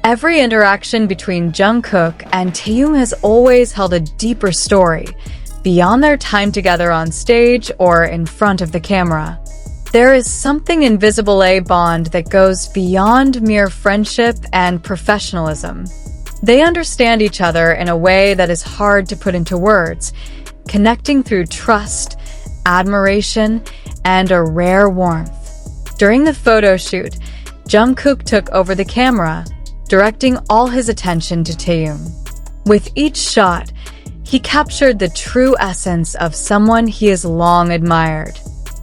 Every interaction between Jungkook and Taehyung has always held a deeper story, beyond their time together on stage or in front of the camera. There is something invisible a bond that goes beyond mere friendship and professionalism. They understand each other in a way that is hard to put into words, connecting through trust, admiration, and a rare warmth. During the photo shoot, Jungkook took over the camera, directing all his attention to Taehyung. With each shot, he captured the true essence of someone he has long admired.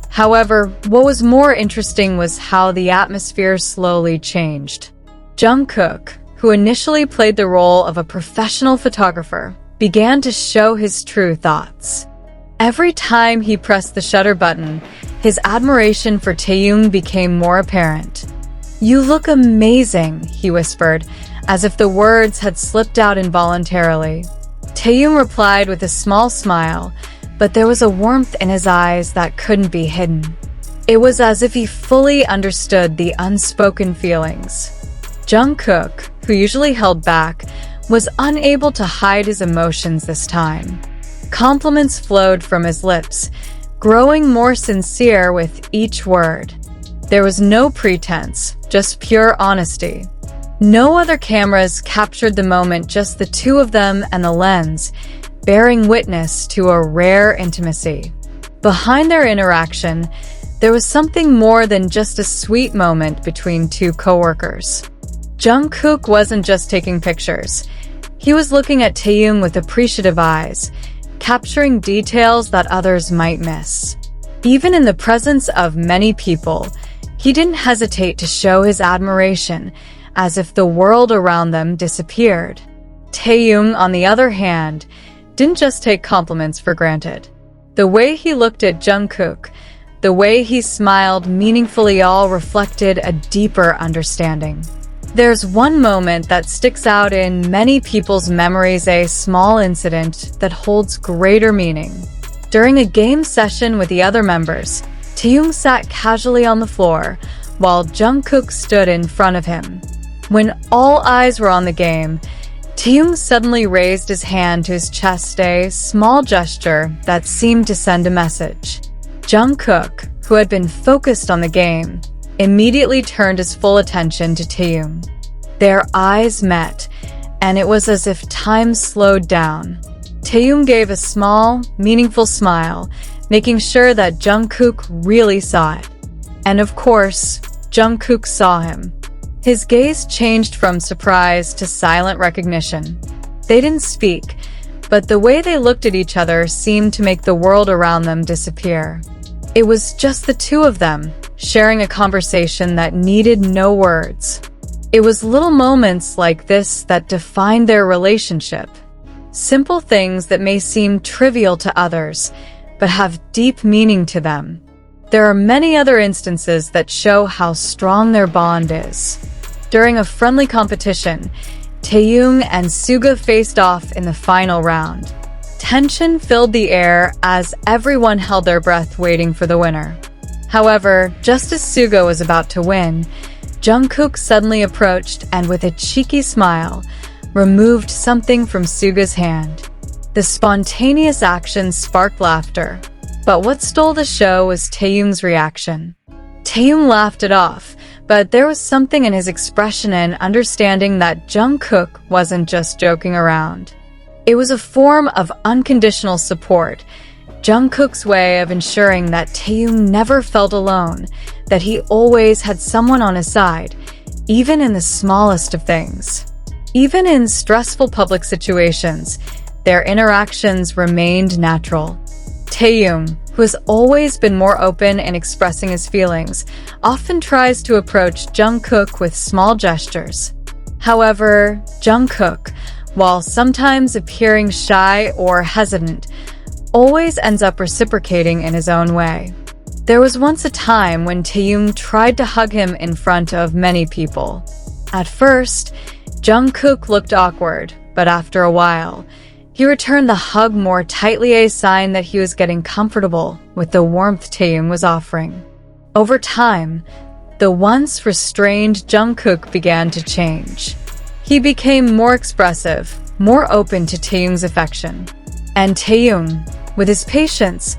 However, what was more interesting was how the atmosphere slowly changed. Jungkook, who initially played the role of a professional photographer, began to show his true thoughts. Every time he pressed the shutter button, his admiration for Taehyung became more apparent. "You look amazing," he whispered, as if the words had slipped out involuntarily. Taehyung replied with a small smile, but there was a warmth in his eyes that couldn't be hidden. It was as if he fully understood the unspoken feelings. Jungkook, who usually held back, was unable to hide his emotions this time. Compliments flowed from his lips, growing more sincere with each word. There was no pretense, just pure honesty. No other cameras captured the moment, just the two of them and the lens, bearing witness to a rare intimacy. Behind their interaction, there was something more than just a sweet moment between two coworkers. Jungkook wasn't just taking pictures. He was looking at Taehyung with appreciative eyes, capturing details that others might miss. Even in the presence of many people, he didn't hesitate to show his admiration, as if the world around them disappeared. Taehyung, on the other hand, didn't just take compliments for granted. The way he looked at Jungkook, the way he smiled meaningfully, all reflected a deeper understanding. There's one moment that sticks out in many people's memories, a small incident that holds greater meaning. During a game session with the other members, Taehyung sat casually on the floor, while Jungkook stood in front of him. When all eyes were on the game, Taehyung suddenly raised his hand to his chest, a small gesture that seemed to send a message. Jungkook, who had been focused on the game, immediately turned his full attention to Taehyung. Their eyes met, and it was as if time slowed down. Taehyung gave a small, meaningful smile, making sure that Jungkook really saw it. And of course, Jungkook saw him. His gaze changed from surprise to silent recognition. They didn't speak, but the way they looked at each other seemed to make the world around them disappear. It was just the two of them, sharing a conversation that needed no words. It was little moments like this that defined their relationship. Simple things that may seem trivial to others, but have deep meaning to them. There are many other instances that show how strong their bond is. During a friendly competition, Taehyung and Suga faced off in the final round. Tension filled the air as everyone held their breath waiting for the winner. However, just as Suga was about to win, Jungkook suddenly approached and with a cheeky smile, removed something from Suga's hand. The spontaneous action sparked laughter, but what stole the show was Taehyung's reaction. Taehyung laughed it off, but there was something in his expression and understanding that Jungkook wasn't just joking around. It was a form of unconditional support, Jungkook's way of ensuring that Taehyung never felt alone, that he always had someone on his side, even in the smallest of things. Even in stressful public situations, their interactions remained natural. Taehyung, who has always been more open in expressing his feelings, often tries to approach Jungkook with small gestures. However, Jungkook, while sometimes appearing shy or hesitant, always ends up reciprocating in his own way. There was once a time when Taehyung tried to hug him in front of many people. At first, Jungkook looked awkward, but after a while, he returned the hug more tightly, a sign that he was getting comfortable with the warmth Taehyung was offering. Over time, the once restrained Jungkook began to change. He became more expressive, more open to Taehyung's affection. And Taehyung, with his patience,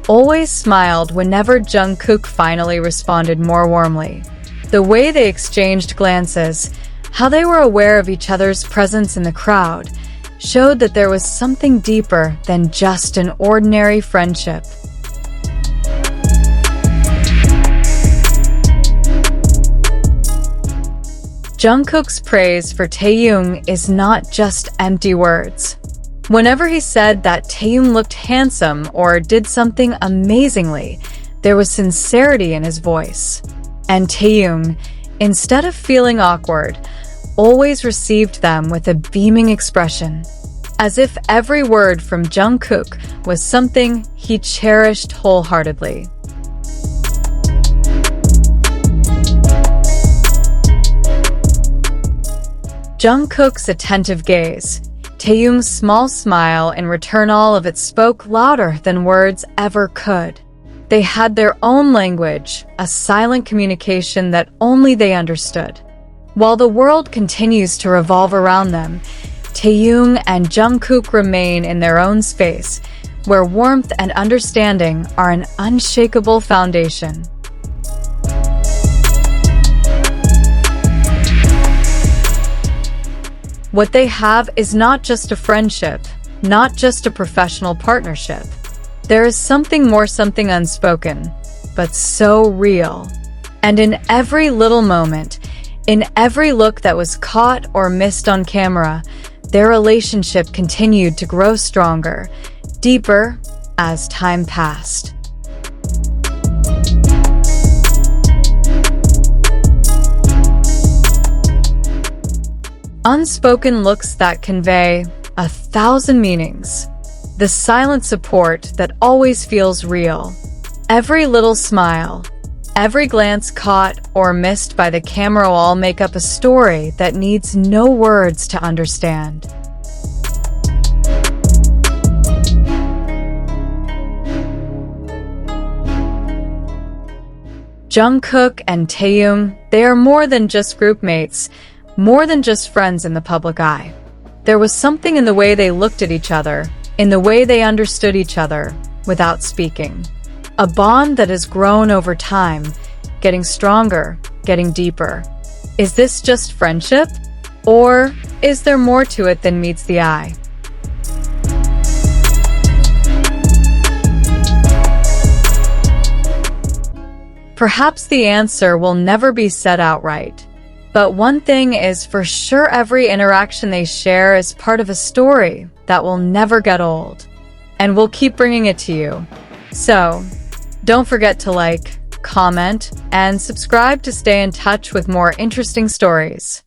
always smiled whenever Jungkook finally responded more warmly. The way they exchanged glances, how they were aware of each other's presence in the crowd, showed that there was something deeper than just an ordinary friendship. Jungkook's praise for Taehyung is not just empty words. Whenever he said that Taehyung looked handsome or did something amazingly, there was sincerity in his voice. And Taehyung, instead of feeling awkward, always received them with a beaming expression, as if every word from Jungkook was something he cherished wholeheartedly. Jungkook's attentive gaze, Taehyung's small smile in return, all of it spoke louder than words ever could. They had their own language, a silent communication that only they understood. While the world continues to revolve around them, Taehyung and Jungkook remain in their own space, where warmth and understanding are an unshakable foundation. What they have is not just a friendship, not just a professional partnership. There is something more, something unspoken, but so real. And in every little moment, in every look that was caught or missed on camera, their relationship continued to grow stronger, deeper, as time passed. Unspoken looks that convey 1,000 meanings. The silent support that always feels real. Every little smile, every glance caught or missed by the camera all make up a story that needs no words to understand. Jungkook and Taehyung, they are more than just groupmates, more than just friends in the public eye. There was something in the way they looked at each other, in the way they understood each other, without speaking. A bond that has grown over time, getting stronger, getting deeper. Is this just friendship? Or is there more to it than meets the eye? Perhaps the answer will never be said outright. But one thing is for sure, every interaction they share is part of a story that will never get old. And we'll keep bringing it to you. So, don't forget to like, comment, and subscribe to stay in touch with more interesting stories.